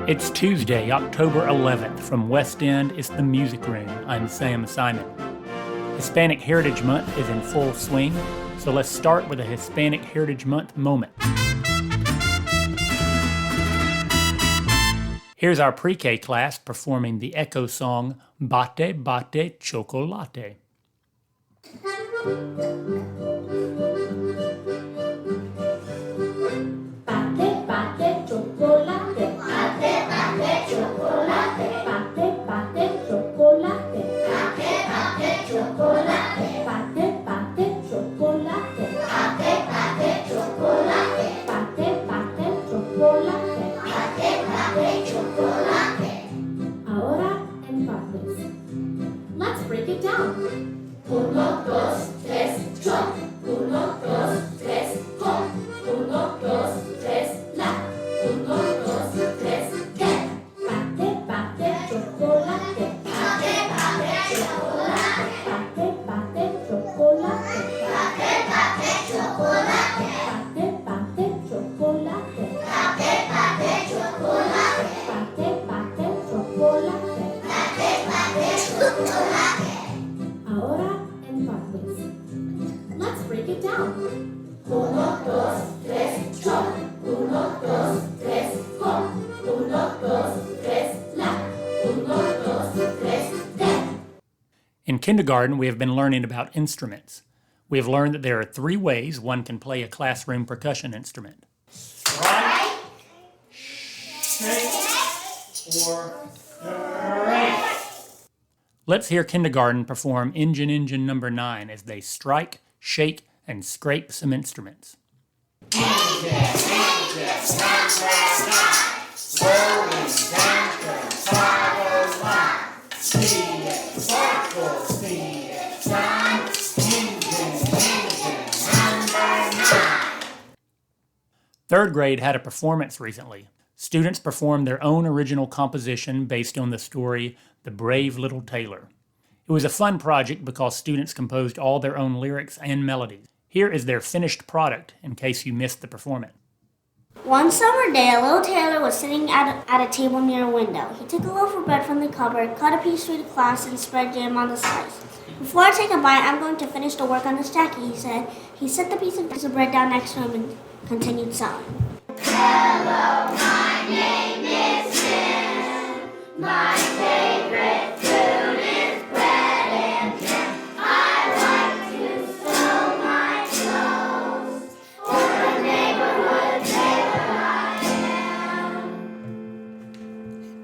It's Tuesday, October 11th. From West End, it's the Music Room. I'm Sam Simon. Hispanic Heritage Month is in full swing, so let's start with a Hispanic Heritage Month moment. Here's our pre-K class performing the echo song, Bate Bate Chocolate. Let's break it down. Uno, dos, tres, cho. Uno, dos, tres, co. Uno, dos, tres, la. Uno, dos, tres, que. Bate, bate, chocolate. Bate, bate, chocolate. Bate, bate, chocolate. Bate, bate, chocolate. Bate, bate, chocolate. Bate, bate, chocolate. Bate, bate, chocolate. Bate, bate, chocolate. Ahora en partes. Let's break it down. Uno, dos, tres, cho. Uno, dos, tres, co. Uno, dos, tres, la. Uno, dos, tres, de. In kindergarten, we have been learning about instruments. We have learned that there are 3 ways one can play a classroom percussion instrument. Strike, shake, or break. Let's hear kindergarten perform Engine number 9 as they strike, shake, and scrape some instruments. Engine number 9, rolling down the travel line. See it, circle, see it, shine. Engine number 9. 3rd grade had a performance recently. Students performed their own original composition based on the story The Brave Little Tailor. It was a fun project because students composed all their own lyrics and melodies. Here is their finished product in case you missed the performance. One summer day, a little tailor was sitting at a table near a window. He took a loaf of bread from the cupboard, cut a piece through the cloth, and spread jam on the slice. Before I take a bite, I'm going to finish the work on this jacket, he said. He set the piece of bread down next to him and continued sewing. Hello, my name is Jim. My favorite food is bread and jam. I like to sew my clothes for the neighborhood tailor I am.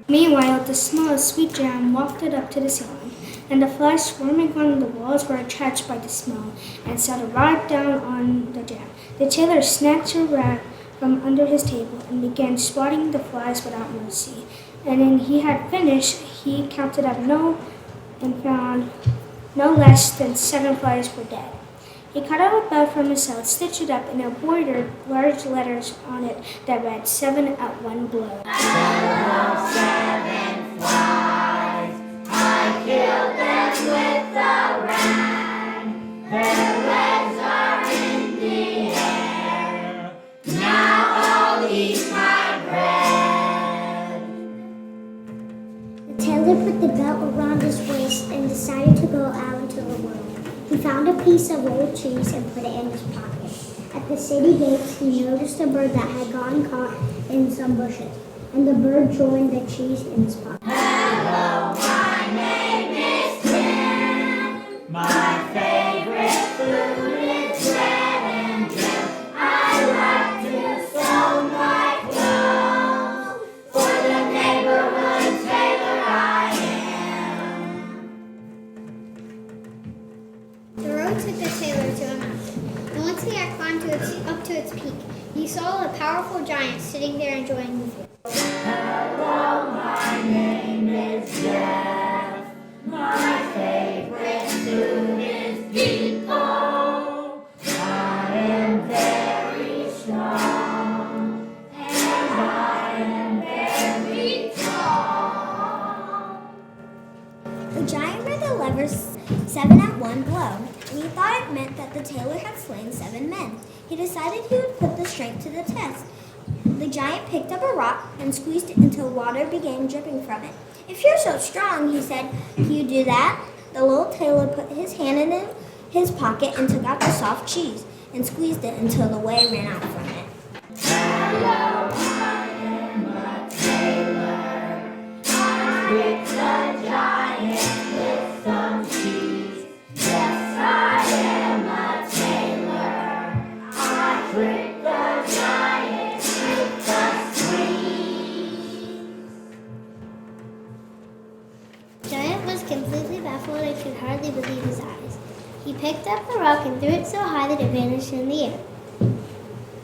Meanwhile, the smell of sweet jam wafted up to the ceiling, and the flies swarming on the walls were attracted by the smell and settled right down on the jam. The tailor snatched a rag from under his table and began swatting the flies without mercy. And when he had finished, he counted up and found no less than 7 flies were dead. He cut out a belt from his belt, stitched it up, and embroidered large letters on it that read 7 at one blow. Hello, 7 flies. I killed them with a rag. Their legs are in the air. Now I'll eat my bread. The tailor put the belt around his waist and decided to go out into the world. He found a piece of old cheese and put it in his pocket. At the city gates, he noticed a bird that had gotten caught in some bushes, and the bird joined the cheese in his pocket. Hello, my name is Jim. My favorite food is bread and jam. I like to sew my clothes for the neighborhood tailor I am. The road took the tailor to a mountain, and once he had climbed up to its peak, he saw a powerful giant sitting there enjoying the view. Hello, my name is Jeff. My favorite food is people. I am very strong, and I am very tall. The giant read the levers 7 at one blow, and he thought it meant that the tailor had slain 7 men. He decided he would put the strength to the test. The giant picked up a rock and squeezed it until water began dripping from it. "If you're so strong," he said, "can you do that?" The little tailor put his hand in his pocket and took out the soft cheese and squeezed it until the whey ran out from it. Hello, I am a tailor. I tricked the giant with some cheese. Yes, I am a tailor. I tricked the giant with the squeeze. Giant was completely baffled and could hardly believe his eyes. He picked up the rock and threw it so high that it vanished in the air.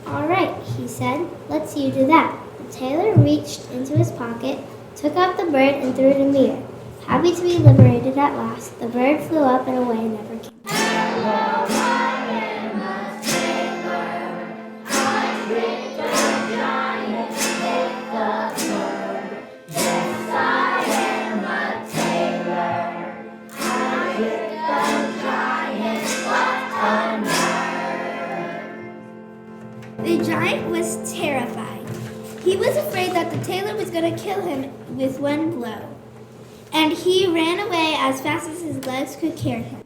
"All right," he said, "let's you do that." The tailor reached into his pocket, took out the bird, and threw it in the air. Happy to be liberated at last, the bird flew up and away and never came back. Hello, I am a tailor. I tricked the giant with the bird. Yes, I am a tailor. I tricked the giant. What a nerve! The giant was terrified. He was afraid that the tailor was going to kill him with one blow. And he ran away as fast as his legs could carry him.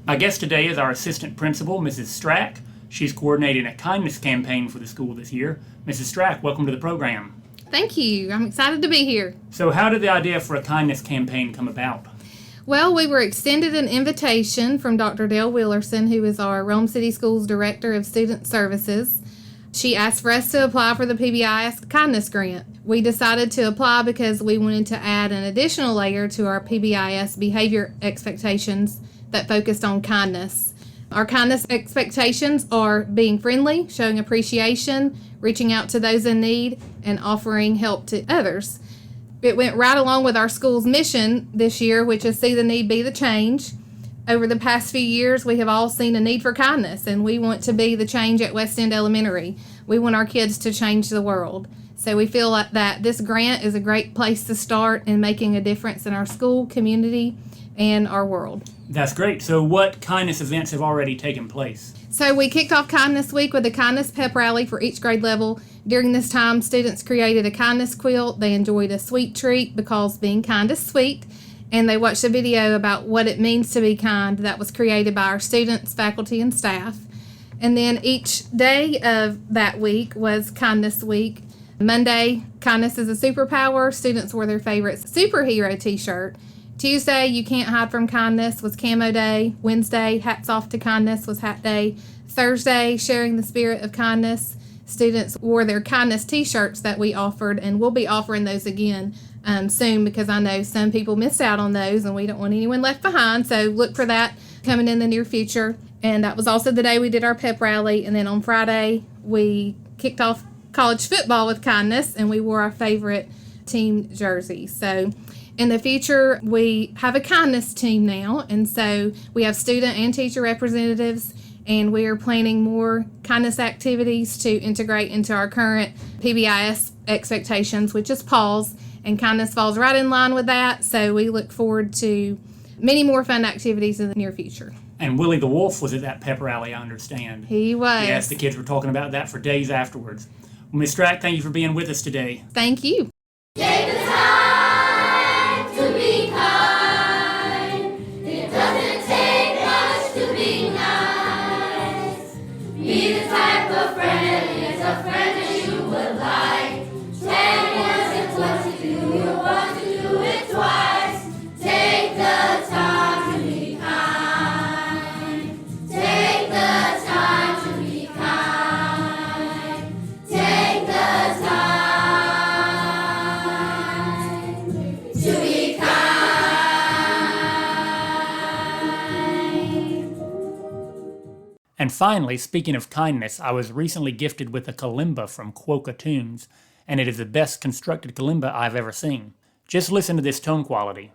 My guest today is our assistant principal, Mrs. Strack. She's coordinating a kindness campaign for the school this year. Mrs. Strack, welcome to the program. Thank you. I'm excited to be here. So how did the idea for a kindness campaign come about? Well, we were extended an invitation from Dr. Dale Willerson, who is our Rome City Schools Director of Student Services. She asked for us to apply for the PBIS Kindness Grant. We decided to apply because we wanted to add an additional layer to our PBIS behavior expectations that focused on kindness. Our kindness expectations are being friendly, showing appreciation, reaching out to those in need, and offering help to others. It went right along with our school's mission this year, which is see the need, be the change. Over the past few years, we have all seen a need for kindness, and we want to be the change at West End Elementary. We want our kids to change the world. So we feel like that this grant is a great place to start in making a difference in our school, community, and our world. That's great. So what kindness events have already taken place? So we kicked off Kindness Week with a kindness pep rally for each grade level. During this time, students created a kindness quilt. They enjoyed a sweet treat because being kind is sweet. And they watched a video about what it means to be kind that was created by our students, faculty, and staff. And then each day of that week was Kindness Week. Monday, kindness is a superpower. Students wore their favorite superhero t-shirt. Tuesday, you can't hide from kindness was camo day. Wednesday, hats off to kindness was hat day. Thursday, sharing the spirit of kindness. Students wore their kindness t-shirts that we offered, and we'll be offering those again soon because I know some people missed out on those and we don't want anyone left behind. So look for that coming in the near future. And that was also the day we did our pep rally. And then on Friday, we kicked off college football with kindness and we wore our favorite team jersey. So in the future, we have a kindness team now, and so we have student and teacher representatives, and we are planning more kindness activities to integrate into our current PBIS expectations, which is PAWS, and kindness falls right in line with that, so we look forward to many more fun activities in the near future. And Willie the Wolf was at that pep rally, I understand. He was. Yes, the kids were talking about that for days afterwards. Well, Ms. Strack, thank you for being with us today. Thank you. Take the time to be kind. It doesn't take much to be nice. Be the type of friend, it's a friend that you would like. 10 wasn't what to do, you want to do it twice. Take the time to be kind. Take the time to be kind. Take the time to be kind. And finally, speaking of kindness, I was recently gifted with a kalimba from Quokka Tunes, and it is the best constructed kalimba I've ever seen. Just listen to this tone quality.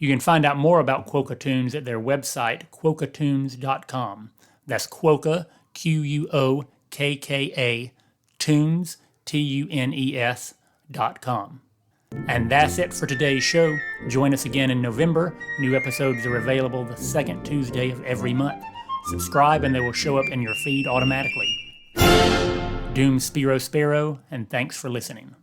You can find out more about Quokka Tunes at their website, quokkatunes.com. That's Quokka, Quokka, Tunes, Tunes.com. And that's it for today's show. Join us again in November. New episodes are available the second Tuesday of every month. Subscribe and they will show up in your feed automatically. Doom Spiro Sparrow, and thanks for listening.